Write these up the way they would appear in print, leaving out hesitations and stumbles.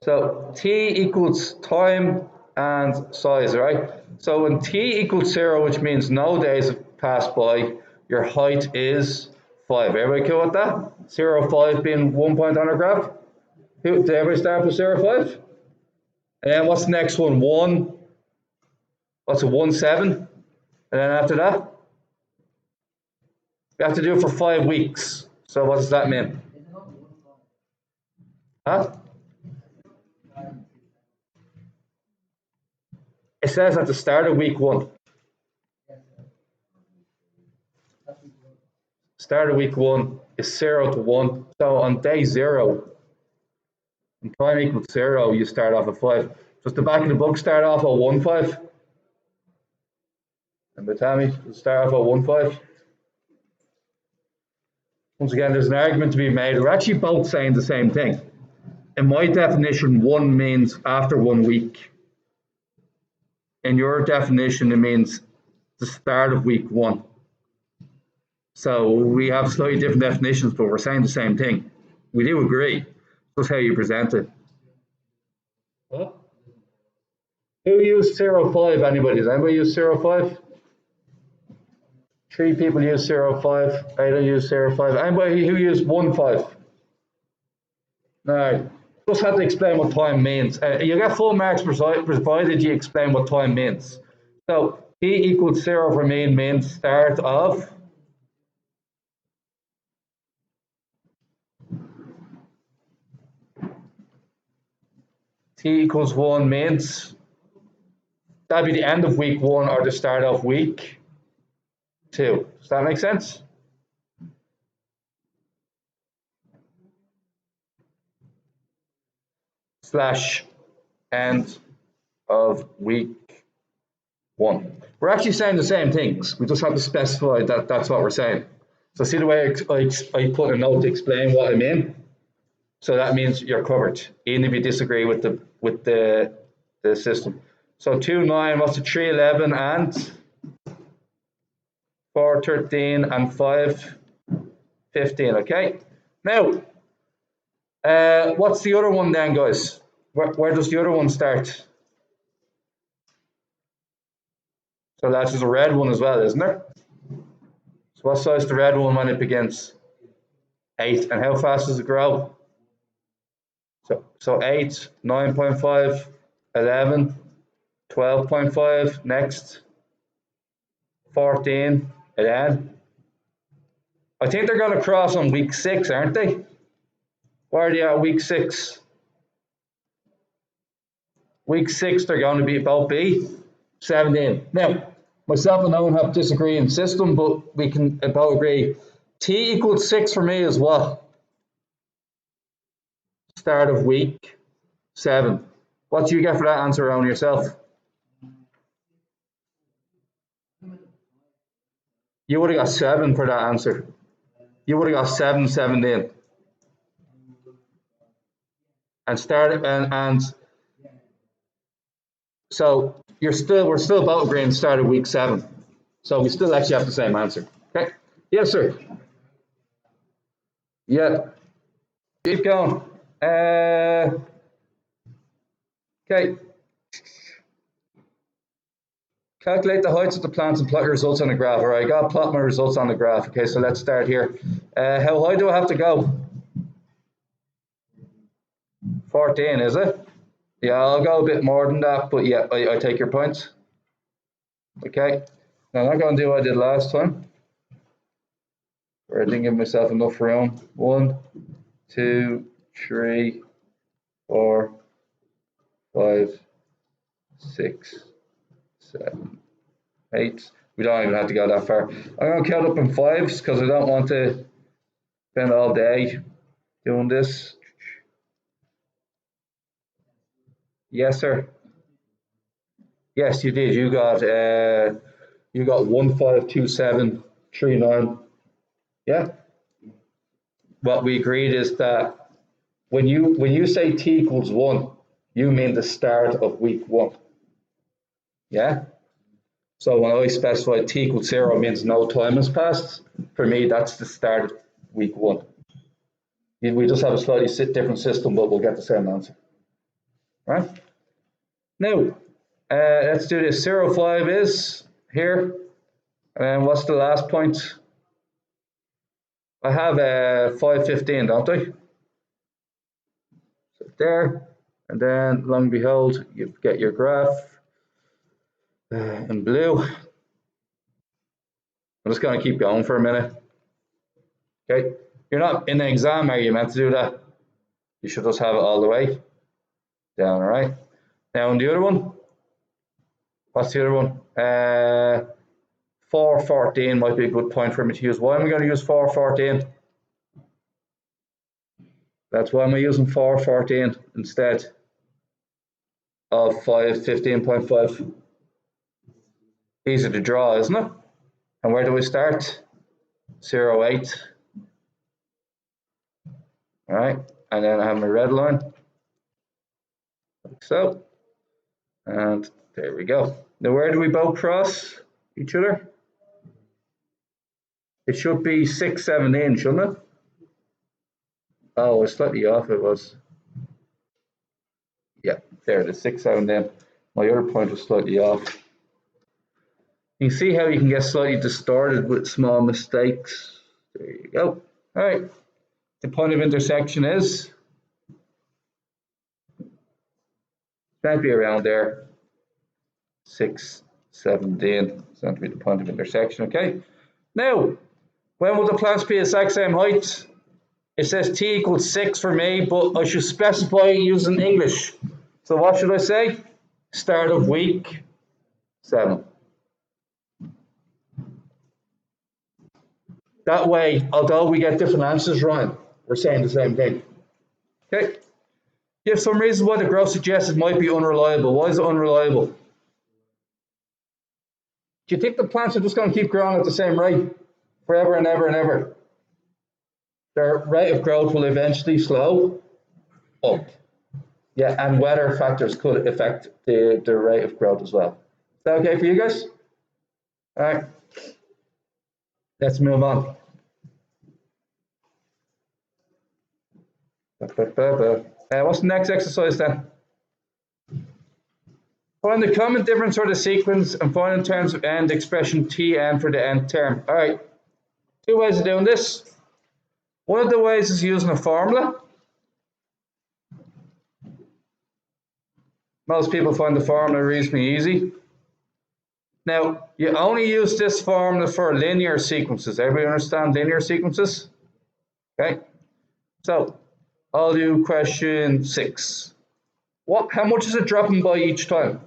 So t equals time and size, right? So when t equals 0, which means no days have passed by, your height is 5. Everybody cool with that? 0, 5 being 1 point on our graph. Did everybody start with 0, 5? And then what's the next one? 1. What's a 1, 7? And then after that? We have to do it for 5 weeks. So what does that mean? Huh? It says at the start of week 1. Start of week 1 is 0 to 1. So on day 0, when time equals 0, you start off at 5. Does the back of the book start off at 1, 5? Remember, Tammy, start off at 1, 5. Once again, there's an argument to be made. We're actually both saying the same thing. In my definition, 1 means after 1 week. In your definition, it means the start of week 1. So we have slightly different definitions, but we're saying the same thing. We do agree. That's how you present it. What? Who used 0, 5? Anybody? Does anybody use 0, 5? 3 people use 0, 5. I don't use 0, 5. Anybody who used 1, 5? No. Just have to explain what time means. You get full marks provided you explain what time means. So t equals 0 for me means start of t equals 1 means that'd be the end of week 1 or the start of week 2. Does that make sense? Slash end of week 1. We're actually saying the same things. We just have to specify that that's what we're saying. So see the way I put a note to explain what I mean? So that means you're covered, even if you disagree with the system. So 2, 9, what's the 3, 11, and 4, 13, and 5, 15, okay? Now, what's the other one then, guys? Where does the other one start? So that's just a red one as well, isn't there? So what size is the red one when it begins? 8. And how fast does it grow? So 8, 9.5, 11, 12.5, next, 14, and then. I think they're going to cross on week 6, aren't they? Where are they at week 6? Week 6, they're going to be about B, 17. Now, myself and Owen have disagreeing system, but we can about agree. T equals 6 for me is what? Start of week 7. What do you get for that answer, Owen, yourself? You would have got 7 for that answer. You would have got 7, 17. And so we're still about agreeing start of week 7. So we still actually have the same answer. Okay. Yes, sir. Yeah. Keep going. Okay. Calculate the heights of the plants and plot your results on the graph. All right, I got to plot my results on the graph. Okay, so let's start here. How high do I have to go? 14, is it? Yeah, I'll go a bit more than that, but yeah, I take your points. Okay, now I'm not going to do what I did last time, where I didn't give myself enough room. 1, 2, 3, 4, 5, 6, 7, 8. We don't even have to go that far. I'm going to count up in 5s because I don't want to spend all day doing this. Yes, sir. Yes, you did. You got 1, 5, 2, 7, 3, 9. Yeah. What we agreed is that when you say t equals 1, you mean the start of week 1. Yeah. So when I specify t equals 0 means no time has passed. For me, that's the start of week 1. We just have a slightly different system, but we'll get the same answer. right? Now, let's do this. 0, 5 is here. And what's the last point? I have 5, 15, don't I? So there. And then, lo and behold, you get your graph in blue. I'm just going to keep going for a minute. Okay. You're not in an exam, are you meant to do that? You should just have it all the way down, all right? Now, on the other one, what's the other one? 4, 14 might be a good point for me to use. Why am I going to use 4, 14? That's why I'm using 4, 14 instead of 5, 15.5. Easy to draw, isn't it? And where do we start? 0, 8. All right, and then I have my red line, like so. And there we go. Now, where do we both cross each other? It should be 6, 17, shouldn't it? Oh, it's slightly off, it was. Yeah, there it is, 6, 17. My other point was slightly off. You can see how you can get slightly distorted with small mistakes. There you go. All right, the point of intersection is that'd be around there. 6, 17. It's going to be the point of intersection, okay? Now, when will the plants be the exact same height? It says t equals 6 for me, but I should specify using English. So what should I say? Start of week 7. That way, although we get different answers, Ryan, we're saying the same thing. Okay? You have some reasons why the growth suggested might be unreliable. Why is it unreliable? Do you think the plants are just going to keep growing at the same rate forever and ever and ever? Their rate of growth will eventually slow up. Yeah, and weather factors could affect the rate of growth as well. Is that okay for you guys? All right. Let's move on. What's the next exercise then? Find the common difference for the sequence and find in terms of end expression Tn for the nth term. All right, 2 ways of doing this. One of the ways is using a formula. Most people find the formula reasonably easy. Now, you only use this formula for linear sequences. Everybody understand linear sequences? Okay, so I'll do question 6. How much is it dropping by each time?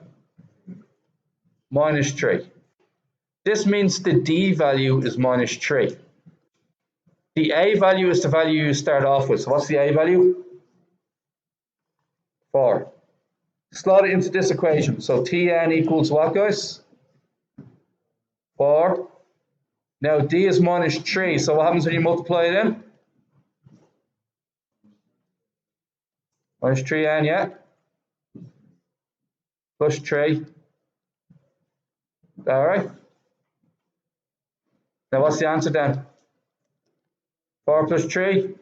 -3. This means the d value is -3. The a value is the value you start off with. So what's the a value? 4. Slot it into this equation. So Tn equals what, guys? 4. Now d is -3. So what happens when you multiply it in? -3n, yeah? Plus 3. All right. Now what's the answer then? 4 plus 3?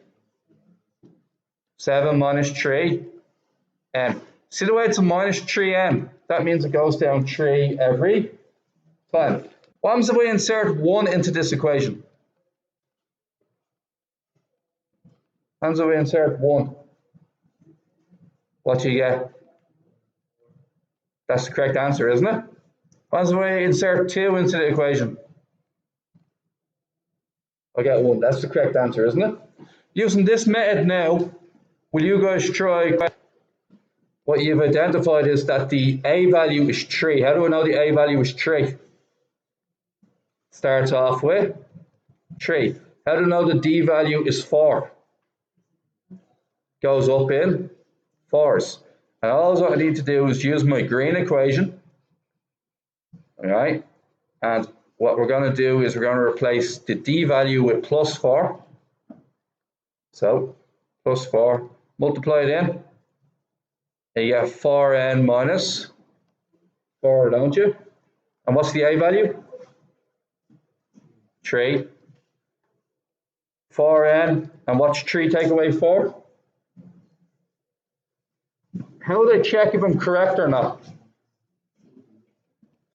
7 minus 3. N. See the way it's a -3n? That means it goes down 3 every time. What happens if we insert 1 into this equation? What happens if we insert 1? What do you get? That's the correct answer, isn't it? What happens if we insert 2 into the equation? I get 1. That's the correct answer, isn't it? Using this method now, will you guys try? What you've identified is that the a value is 3. How do I know the a value is 3? Starts off with 3. How do I know the d value is 4? Goes up in 4s. And all I need to do is use my green equation. All right. And what we're going to do is we're going to replace the d value with +4. So +4, multiply it in. And you get 4n minus 4, don't you? And what's the a value? 3. 4n, and what's 3 take away 4? how do I check if I'm correct or not?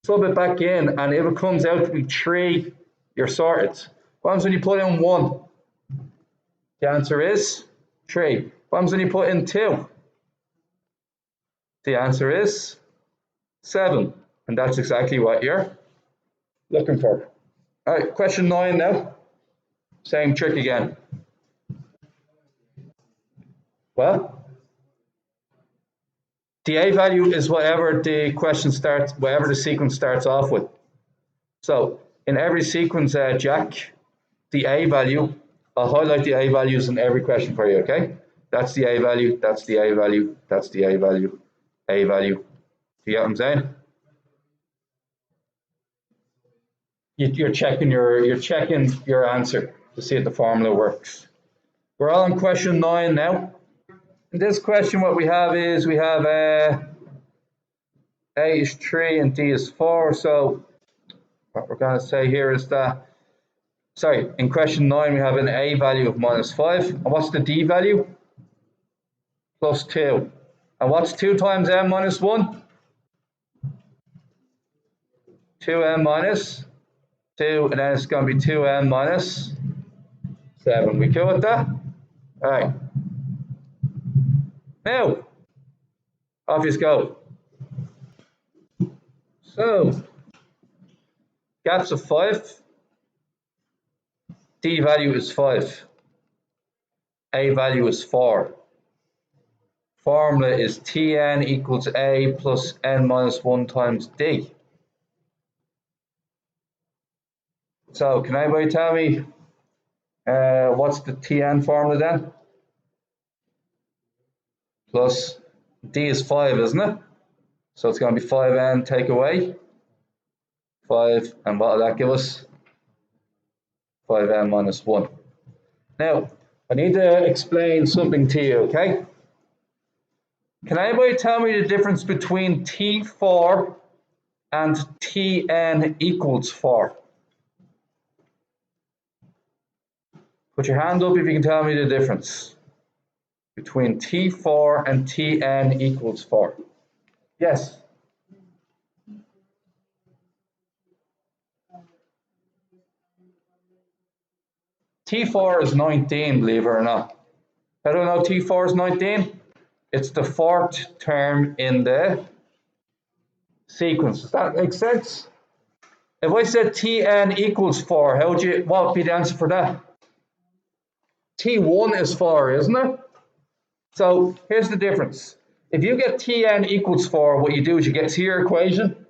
Sub it back in, and if it comes out to be 3, you're sorted. What happens when you put in 1? The answer is 3. What happens when you put in 2? The answer is 7. And that's exactly what you're looking for. All right, question 9 now. Same trick again. Well, the A value is whatever the question starts, whatever the sequence starts off with. So in every sequence, Jack, the A value, I'll highlight the A values in every question for you, okay? That's the A value, that's the A value, that's the A value, A value. Do you get what I'm saying? You're checking your answer to see if the formula works. We're all on question 9 now. In this question, what we have is A is 3 and D is 4. So what we're going to say here is that, sorry, in question 9 we have an A value of -5. And what's the D value? +2. And what's 2 times n minus 1? 2n minus 2, and then it's going to be 2n minus 7. We cool with that? All right. Now, off you go. So, gaps of 5. D value is 5. A value is 4. Formula is Tn equals A plus n minus 1 times D. So, can anybody tell me what's the Tn formula then? Plus D is 5, isn't it? So it's going to be 5n take away 5, and what will that give us? 5n minus 1. Now, I need to explain something to you, okay? Can anybody tell me the difference between T4 and Tn equals 4? Put your hand up if you can tell me the difference between T4 and Tn equals 4. Yes. T4 is 19, believe it or not. I don't know, T4 is 19. It's the 4th term in the sequence. Does that make sense? If I said Tn equals 4, what would be the answer for that? T1 is 4, isn't it? So here's the difference. If you get Tn equals 4, what you do is you get to your equation.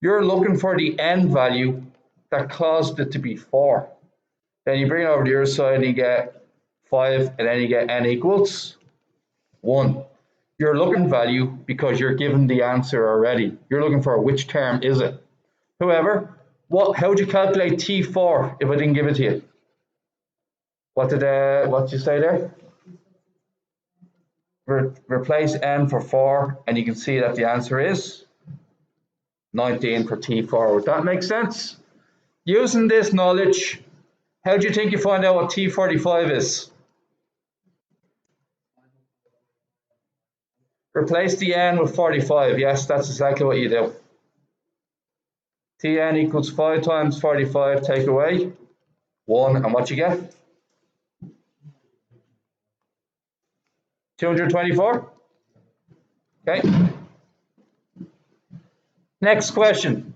You're looking for the n value that caused it to be 4. Then you bring it over to your side and you get 5, and then you get n equals 1. You're looking value because you're given the answer already. You're looking for which term is it. However, how would you calculate T4 if I didn't give it to you? What did you say there? Replace n for 4, and you can see that the answer is 19 for T4. Would that make sense? Using this knowledge, how do you think you find out what T45 is? Replace the n with 45. Yes, that's exactly what you do. Tn equals 5 times 45, take away 1, and what you get? 224. Okay. Next question.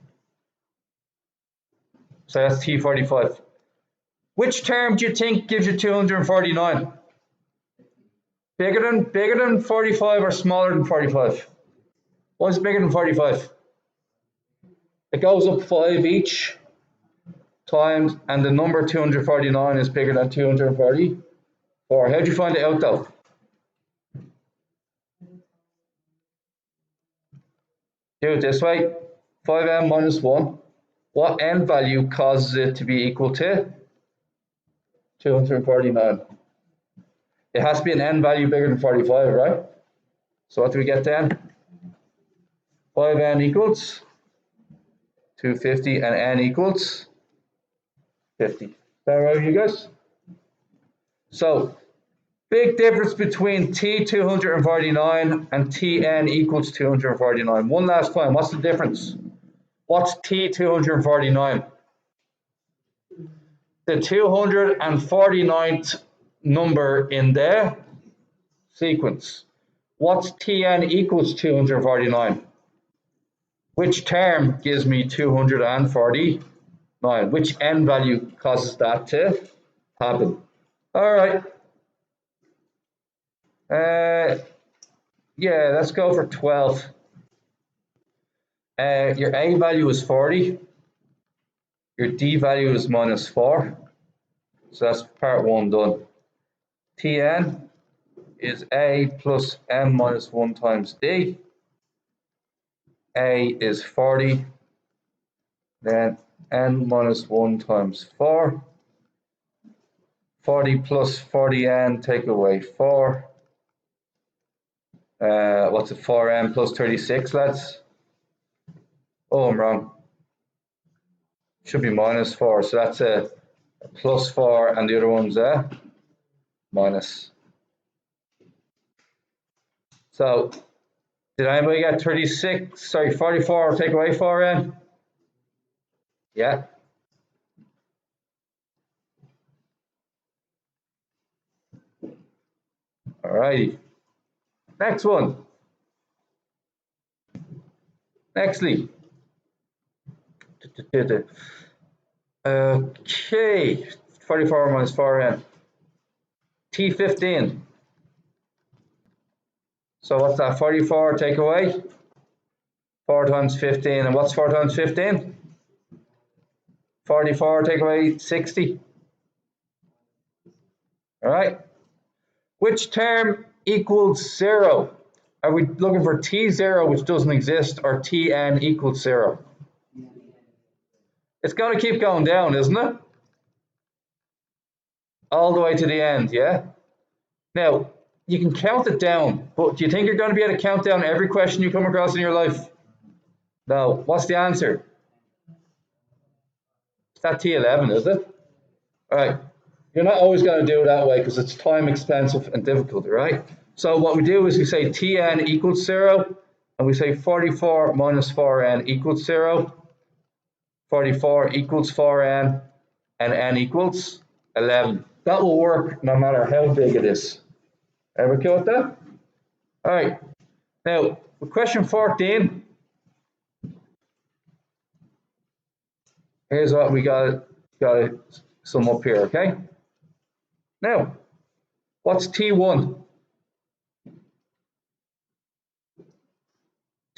So that's T45. Which term do you think gives you 249? Bigger than 45 or smaller than 45? What's bigger than 45? It goes up 5 each times, and the number 249 is bigger than 244. How do you find it out though? Do it this way. 5n minus 1. What n value causes it to be equal to 249? It has to be an n value bigger than 45, right? So what do we get then? 5n equals 250 and n equals 50. Is that right, you guys? So Big difference between T249 and Tn equals 249. One last time, what's the difference? What's T249? The 249th number in the sequence. What's Tn equals 249? Which term gives me 249? Which n value causes that to happen? All right. Yeah, let's go for 12. Your A value is 40. Your D value is -4. So that's part 1 done. Tn is A plus n minus 1 times D. A is 40. Then n minus 1 times 4. 40 plus 40n, take away 4. What's it, 4n plus 36, lads? Oh, I'm wrong. Should be -4, so that's a +4, and the other one's a minus. So, did anybody get 36? Sorry, 44, take away 4n? Yeah. Alrighty. Next one. Nextly. Okay. 44 minus 4n. T15. So what's that? 44 take away 4 times 15. And what's 4 times 15? 44 take away 60. All right. Which term equals 0? Are we looking for T0, which doesn't exist, or Tn equals 0? It's going to keep going down, isn't it? All the way to the end, yeah? Now, you can count it down, but do you think you're going to be able to count down every question you come across in your life? No. What's the answer? It's that T11, is it? All right. You're not always going to do it that way because it's time expensive and difficult, right? So what we do is we say Tn equals 0, and we say 44 minus 4n equals 0. 44 equals 4n, and n equals 11. That will work no matter how big it is. Ever okay with that? All right. Now, with question 14, here's what we got to sum up here, okay? Now, what's T1?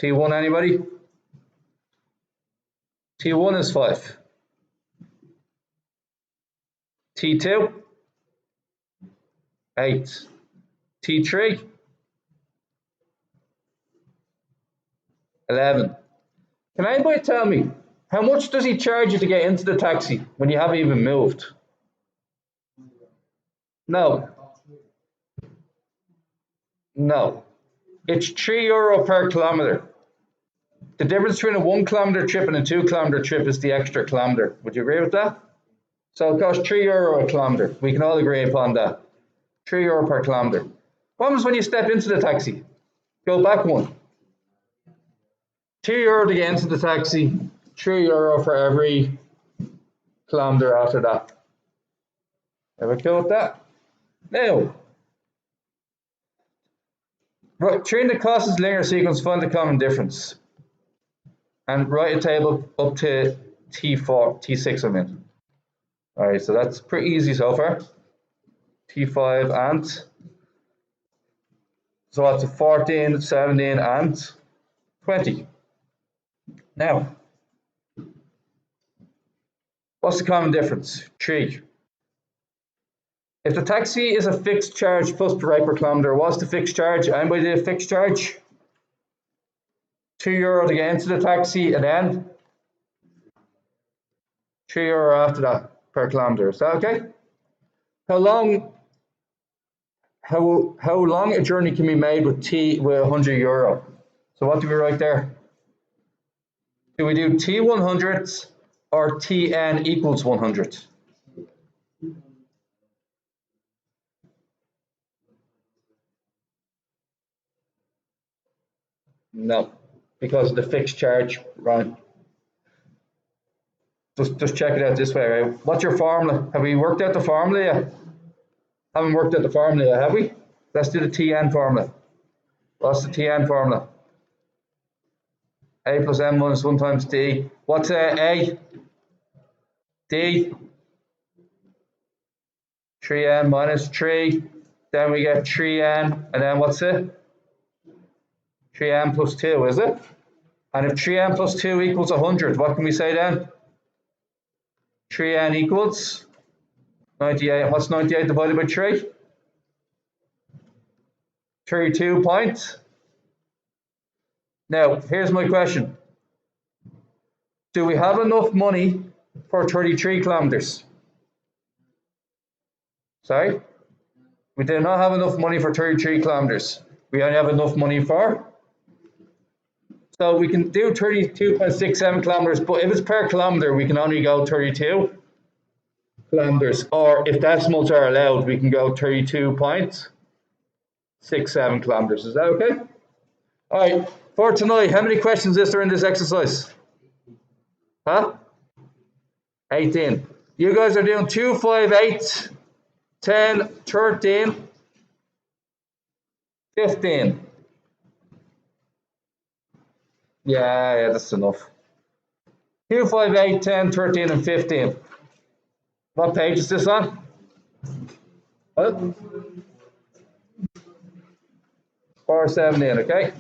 T1, anybody? T1 is 5. T2? 8. T3? 11. Can anybody tell me, how much does he charge you to get into the taxi when you haven't even moved? No. No. It's €3 per kilometre. The difference between a 1 kilometre trip and a 2 kilometre trip is the extra kilometre. Would you agree with that? So it costs €3 a kilometre. We can all agree upon that. €3 per kilometre. What happens when you step into the taxi? Go back one. €2 to get into the taxi, €3 for every kilometre after that. Ever go with that? Now, treating the cost as linear sequence, find the common difference. And write a table up to T4, T6 I'm in. All right, so that's pretty easy so far. T5 and, so that's a 14, 17 and 20. Now, what's the common difference? 3. If the taxi is a fixed charge plus per rate per kilometre, what's the fixed charge? Anybody did a fixed charge? €2 to get into the taxi, and then €3 after that per kilometre. Is that okay? How long a journey can be made with €100? So what do we write there? Do we do T100s or Tn equals 100? No, because of the fixed charge, right? Just check it out this way, right? What's your formula? Have we worked out the formula yet? Haven't worked out the formula yet, have we? Let's do the Tn formula. What's the Tn formula? A plus m minus 1 times d. What's A? D. 3n minus 3. Then we get 3n, and then what's it? 3n plus 2, is it? And if 3n plus 2 equals 100, what can we say then? 3n equals 98. What's 98 divided by 3? 32 points. Now, here's my question. Do we have enough money for 33 kilometers? Sorry? We do not have enough money for 33 kilometers. We only have enough money for. So we can do 32.67 kilometers, but if it's per kilometer, we can only go 32 kilometers. Or if decimals are allowed, we can go 32.67 kilometers. Is that okay? All right. For tonight, how many questions is there in this exercise? Huh? 18. You guys are doing 2, 5, 8, 10, 13, 15. Yeah, that's enough. 2, 5, 8, 10, 13, and 15. What page is this on? What? 417, okay?